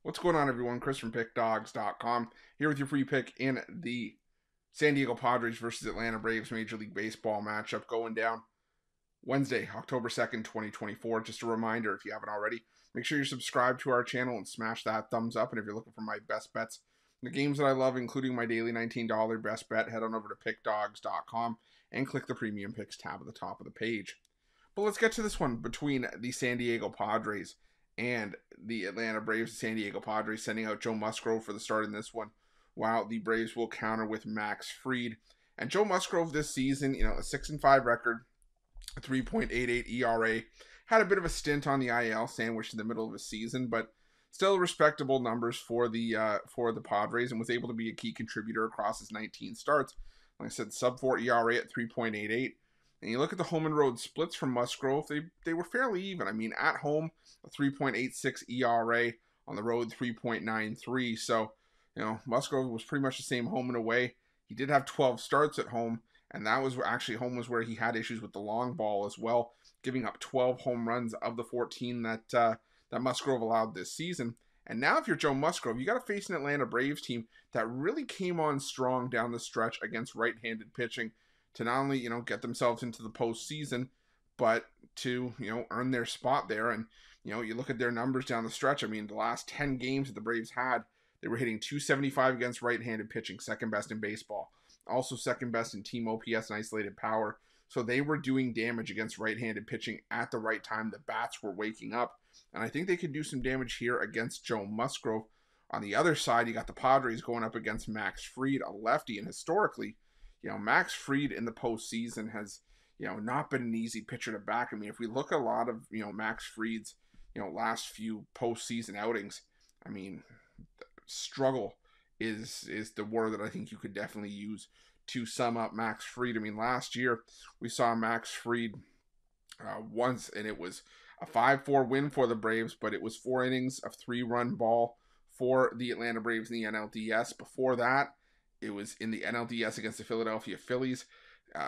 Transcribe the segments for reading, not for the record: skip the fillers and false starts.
What's going on, everyone? Chris from Pickdawgz.com here with your free pick in the San Diego Padres versus Atlanta Braves Major League Baseball matchup going down Wednesday, October 2nd, 2024. Just a reminder, if you haven't already, make sure you're subscribed to our channel and smash that thumbs up. And if you're looking for my best bets, the games that I love, including my daily $19 best bet, head on over to Pickdawgz.com and click the Premium Picks tab at the top of the page. But let's get to this one between the San Diego Padres and the Atlanta Braves. The San Diego Padres sending out Joe Musgrove for the start in this one, while the Braves will counter with Max Fried. And Joe Musgrove this season, a 6-5 record, a 3.88 ERA, had a bit of a stint on the IL sandwiched in the middle of the season, but still respectable numbers for the Padres, and was able to be a key contributor across his 19 starts. Like I said, sub-4 ERA at 3.88. And you look at the home and road splits from Musgrove, they were fairly even. I mean, at home, a 3.86 ERA, on the road, 3.93. So, Musgrove was pretty much the same home and away. He did have 12 starts at home, and that was actually home was where he had issues with the long ball as well, giving up 12 home runs of the 14 that Musgrove allowed this season. And now if you're Joe Musgrove, you got to face an Atlanta Braves team that really came on strong down the stretch against right-handed pitching, to not only, get themselves into the postseason, but to, earn their spot there. And, you look at their numbers down the stretch. I mean, the last 10 games that the Braves had, they were hitting .275 against right-handed pitching, second best in baseball. Also second best in team OPS and isolated power. So they were doing damage against right-handed pitching at the right time. The bats were waking up. And I think they could do some damage here against Joe Musgrove. On the other side, you got the Padres going up against Max Fried, a lefty. And historically, Max Fried in the postseason has, not been an easy pitcher to back. I mean, if we look at a lot of, Max Fried's, last few postseason outings, I mean, struggle is the word that I think you could definitely use to sum up Max Fried. I mean, last year we saw Max Fried once, and it was a 5-4 win for the Braves, but it was 4 innings of 3-run ball for the Atlanta Braves in the NLDS. Before that, it was in the NLDS against the Philadelphia Phillies.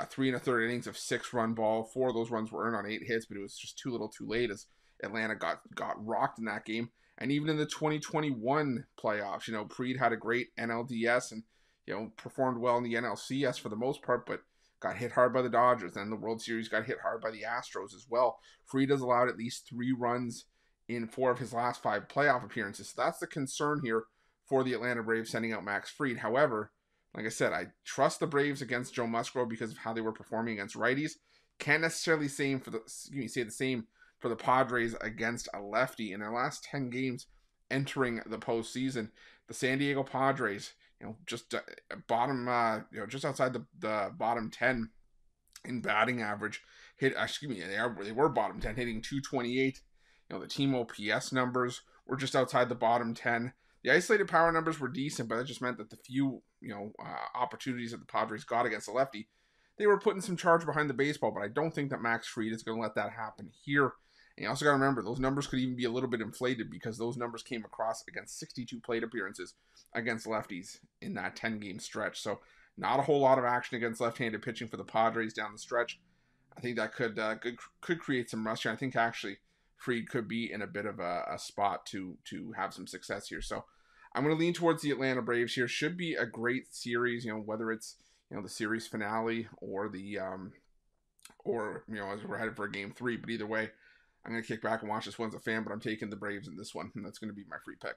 3 1/3 innings of 6-run ball. 4 of those runs were earned on 8 hits, but it was just too little too late as Atlanta got rocked in that game. And even in the 2021 playoffs, Fried had a great NLDS and, performed well in the NLCS for the most part, but got hit hard by the Dodgers. Then the World Series got hit hard by the Astros as well. Fried has allowed at least 3 runs in 4 of his last 5 playoff appearances. So that's the concern here for the Atlanta Braves sending out Max Fried. However, like I said, I trust the Braves against Joe Musgrove because of how they were performing against righties. Can't necessarily say the same for the Padres against a lefty. In their last 10 games entering the postseason, the San Diego Padres, just just outside the bottom 10 in batting average. They were bottom 10, hitting .228. The team OPS numbers were just outside the bottom 10. The isolated power numbers were decent, but that just meant that the few, opportunities that the Padres got against the lefty, they were putting some charge behind the baseball, but I don't think that Max Fried is going to let that happen here. And you also got to remember, those numbers could even be a little bit inflated because those numbers came across against 62 plate appearances against lefties in that 10-game stretch. So not a whole lot of action against left-handed pitching for the Padres down the stretch. I think that could create some rust here. I think actually Fried could be in a bit of a spot to have some success here. So I'm going to lean towards the Atlanta Braves here. Should be a great series, whether it's, the series finale or the, as we're headed for a game 3. But either way, I'm going to kick back and watch this one as a fan, but I'm taking the Braves in this one, and that's going to be my free pick.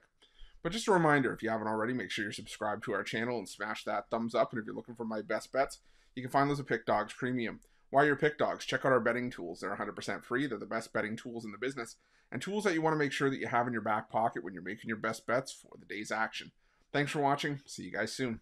But just a reminder, if you haven't already, make sure you're subscribed to our channel and smash that thumbs up. And if you're looking for my best bets, you can find those at Pick Dawgz Premium. While you're Pick Dawgz, check out our betting tools. They're 100% free. They're the best betting tools in the business, and tools that you want to make sure that you have in your back pocket when you're making your best bets for the day's action. Thanks for watching. See you guys soon.